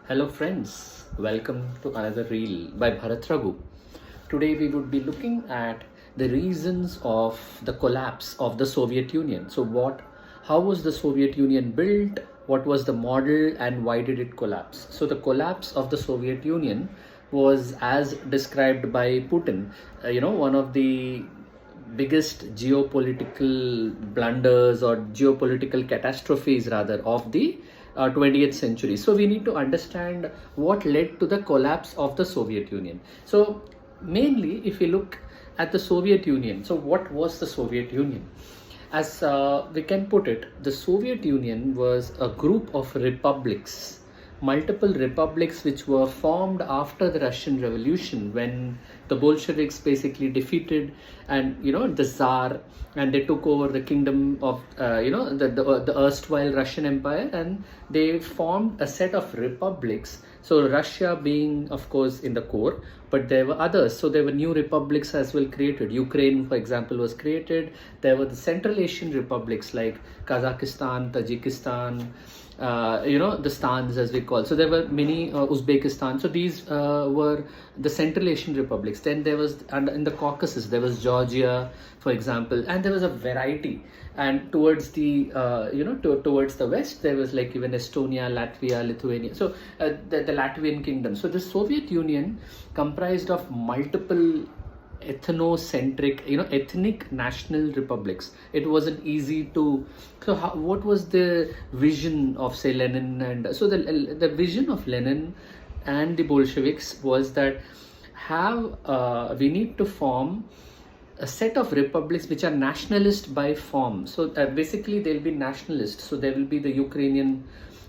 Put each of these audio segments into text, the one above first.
Hello friends, welcome to another reel by Bharat Raghu. Today we would be looking at the reasons of the collapse of the Soviet Union. How was the Soviet Union built? What was the model and why did it collapse? So the collapse of the Soviet Union was as described by Putin, one of the biggest geopolitical blunders or geopolitical catastrophes rather of the 20th century. So we need to understand what led to the collapse of the Soviet Union. So mainly if we look at the Soviet Union, so what was the Soviet Union? As we can put it, the Soviet Union was a group of republics, multiple republics which were formed after the Russian Revolution, when the Bolsheviks basically defeated and the Tsar, and they took over the kingdom of the erstwhile Russian Empire, and they formed a set of republics. So Russia being, of course, in the core, but there were others. So there were new republics as well created. Ukraine, for example, was created. There were the Central Asian republics like Kazakhstan, Tajikistan, the stans as we call. So there were many, Uzbekistan. So these were the Central Asian republics. Then there was, and in the Caucasus, there was Georgia, for example, and there was a variety. And towards the towards the west, there was like even Estonia, Latvia, Lithuania. So the Latvian kingdom. So the Soviet Union comprised of multiple ethnocentric, ethnic national republics. It wasn't easy to. So what was the vision of, say, Lenin? And so the vision of Lenin and the Bolsheviks was that we need to form a set of republics which are nationalist by form. So basically they'll be nationalist. So there will be the Ukrainian,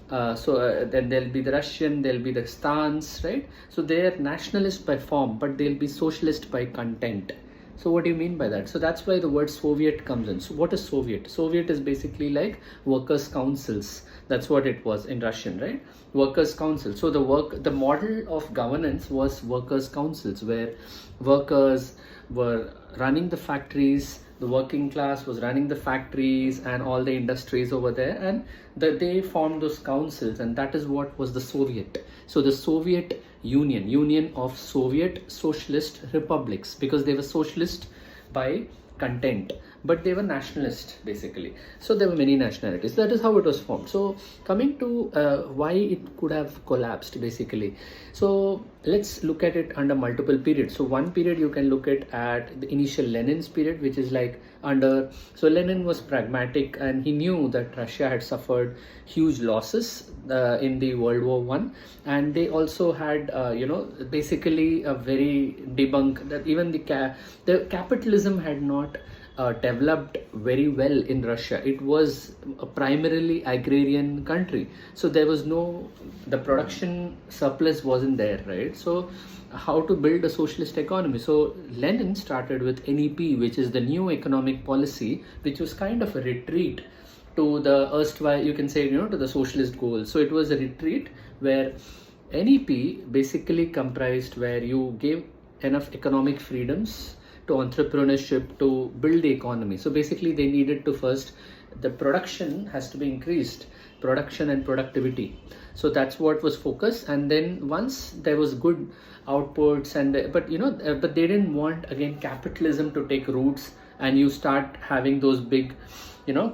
then there'll be the Russian, there'll be the stans, right? So they're nationalist by form, but they'll be socialist by content. So what do you mean by that? So that's why the word Soviet comes in. So what is Soviet? Soviet is basically like workers' councils. That's what it was in Russian, right? Workers' council. So the model of governance was workers' councils, where workers were running the factories, the working class was running the factories and all the industries over there, and they formed those councils, and that is what was the Soviet. So the Soviet Union of Soviet Socialist Republics, because they were socialist by content, but they were nationalist basically. So there were many nationalities. That is how it was formed. So coming to why it could have collapsed basically. So let's look at it under multiple periods. So one period you can look at the initial Lenin's period, which is like so Lenin was pragmatic, and he knew that Russia had suffered huge losses in the World War One, and they also had basically a very debunk that even the capitalism had not developed very well in Russia. It was a primarily agrarian country, so there was the production surplus wasn't there, right? So how to build a socialist economy? So Lenin started with NEP, which is the new economic policy, which was kind of a retreat to the erstwhile, you can say, to the socialist goals. So it was a retreat where NEP basically comprised where you gave enough economic freedoms to entrepreneurship to build the economy. So basically they needed to first, the production has to be increased, production and productivity. So that's what was focused. And then once there was good outputs, but they didn't want again capitalism to take roots and you start having those big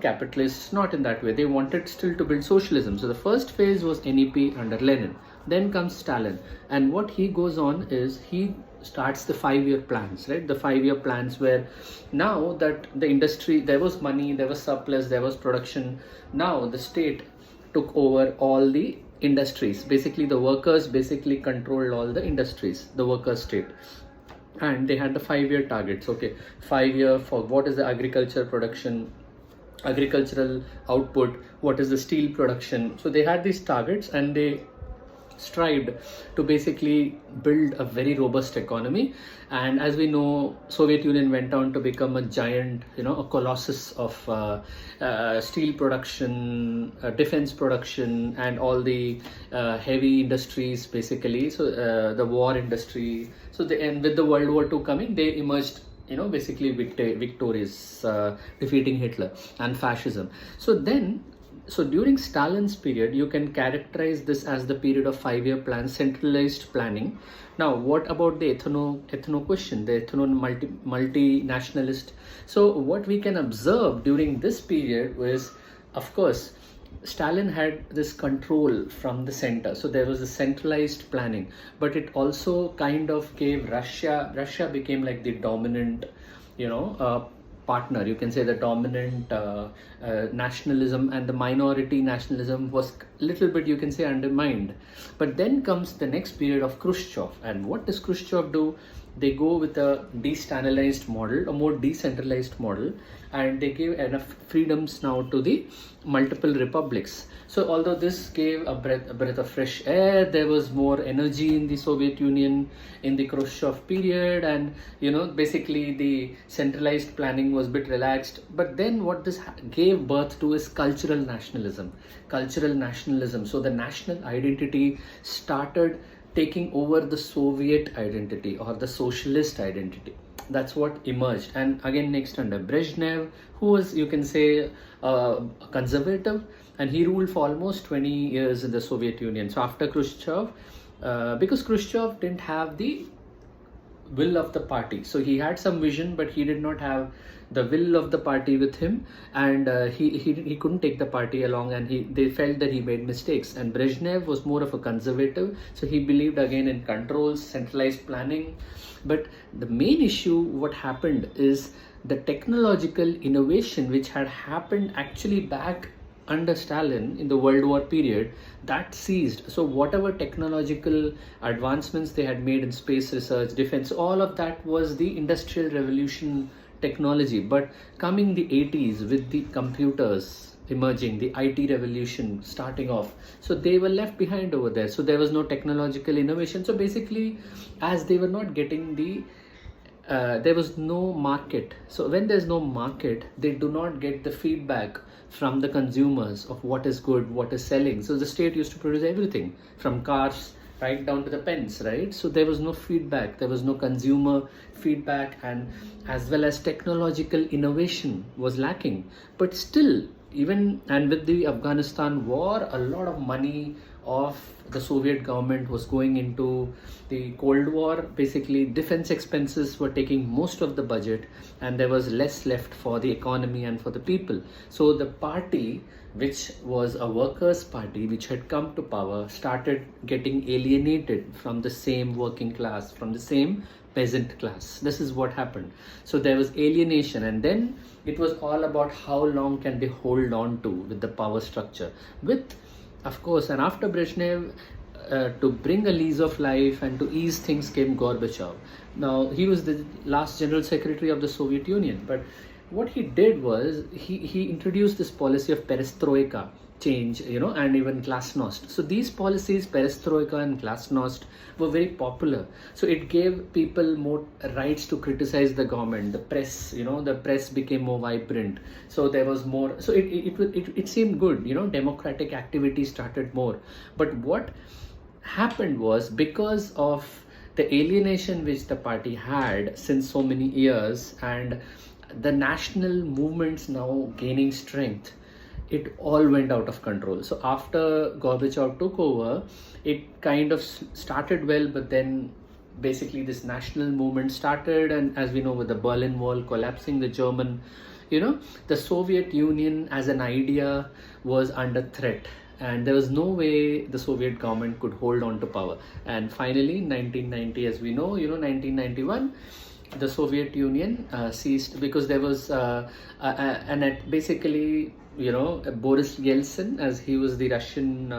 capitalists. Not in that way. They wanted still to build socialism. So the first phase was NEP under Lenin. Then comes Stalin, and what he goes on is he starts the 5-year plans, right? The 5-year plans where now that the industry, there was money, there was surplus, there was production. Now the state took over all the industries. Basically the workers basically controlled all the industries, the worker state. And they had the 5-year targets. Okay, 5-year for what is the agriculture production, agricultural output, what is the steel production. So they had these targets, and they strived to basically build a very robust economy. And as we know, Soviet Union went on to become a giant, a colossus of steel production, defense production, and all the heavy industries basically. So the war industry. So and with the World War II coming, they emerged basically victorious, defeating Hitler and fascism. So then So during Stalin's period, you can characterize this as the period of 5-year plan, centralized planning. Now, what about the ethno question, the ethno multinationalist? So what we can observe during this period was, of course, Stalin had this control from the center, so there was a centralized planning, but it also kind of gave Russia became like the dominant, you know, partner. You can say the dominant nationalism, and the minority nationalism was little bit, you can say, undermined. But then comes the next period of Khrushchev, and what does Khrushchev do? They go with a de-Stalinized model, a more decentralized model, and they gave enough freedoms now to the multiple republics. So although this gave a breath of fresh air, there was more energy in the Soviet Union in the Khrushchev period, and basically the centralized planning was a bit relaxed. But then what this gave birth to is cultural nationalism. So the national identity started taking over the Soviet identity or the socialist identity. That's what emerged. And again, next under Brezhnev, who was, you can say, conservative, and he ruled for almost 20 years in the Soviet Union. So after Khrushchev, because Khrushchev didn't have the will of the party, so he had some vision, but he did not have the will of the party with him, and he couldn't take the party along, and they felt that he made mistakes. And Brezhnev was more of a conservative, so he believed again in controls, centralized planning. But the main issue, what happened is the technological innovation which had happened actually back under Stalin in the World War period, that ceased. So whatever technological advancements they had made in space research, defense, all of that was the Industrial Revolution technology. But coming the 80s with the computers emerging, the IT revolution starting off, so they were left behind over there. So there was no technological innovation. So basically, as they were not getting there was no market. So when there's no market, they do not get the feedback from the consumers of what is good, what is selling. So the state used to produce everything from cars right down to the pens, right? So there was no feedback, there was no consumer feedback, and as well as technological innovation was lacking. But still, even and with the Afghanistan war, a lot of money of the Soviet government was going into the Cold War. Basically, defense expenses were taking most of the budget, and there was less left for the economy and for the people. So the party, which was a workers' party, which had come to power, started getting alienated from the same working class, from the same peasant class. This is what happened. So there was alienation, and then it was all about how long can they hold on to with the power structure. With, of course, and after Brezhnev, to bring a lease of life and to ease things came Gorbachev. Now, he was the last general secretary of the Soviet Union, but what he did was he introduced this policy of perestroika, change, and even glasnost. So these policies, perestroika and glasnost, were very popular. So it gave people more rights to criticize the government. The press, the press became more vibrant. So there was more. So it seemed good. Democratic activity started more. But what happened was, because of the alienation which the party had since so many years, and the national movements now gaining strength, it all went out of control. So after Gorbachev took over, it kind of started well, but then basically this national movement started, and as we know, with the Berlin Wall collapsing, the German, the Soviet Union as an idea was under threat, and there was no way the Soviet government could hold on to power. And finally, 1990, as we know, 1991, the Soviet Union ceased, because there was basically, Boris Yeltsin, as he was the Russian,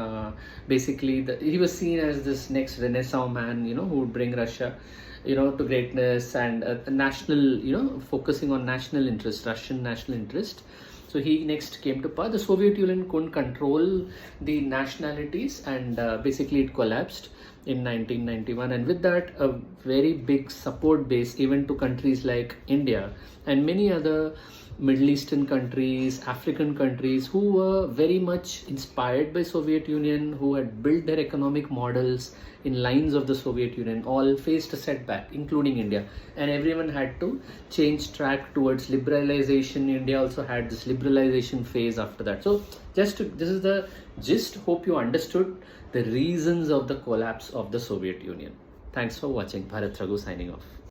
he was seen as this next Renaissance man, who would bring Russia, to greatness, and national, focusing on national interest, Russian national interest. So he next came to power. The Soviet Union couldn't control the nationalities, and basically it collapsed in 1991. And with that, a very big support base even to countries like India and many other Middle Eastern countries, African countries who were very much inspired by Soviet Union, who had built their economic models in lines of the Soviet Union, all faced a setback, including India. And everyone had to change track towards liberalization. India also had this liberalization phase after that. So this is the gist. Hope you understood the reasons of the collapse of the Soviet Union. Thanks for watching. Bharat Raghu signing off.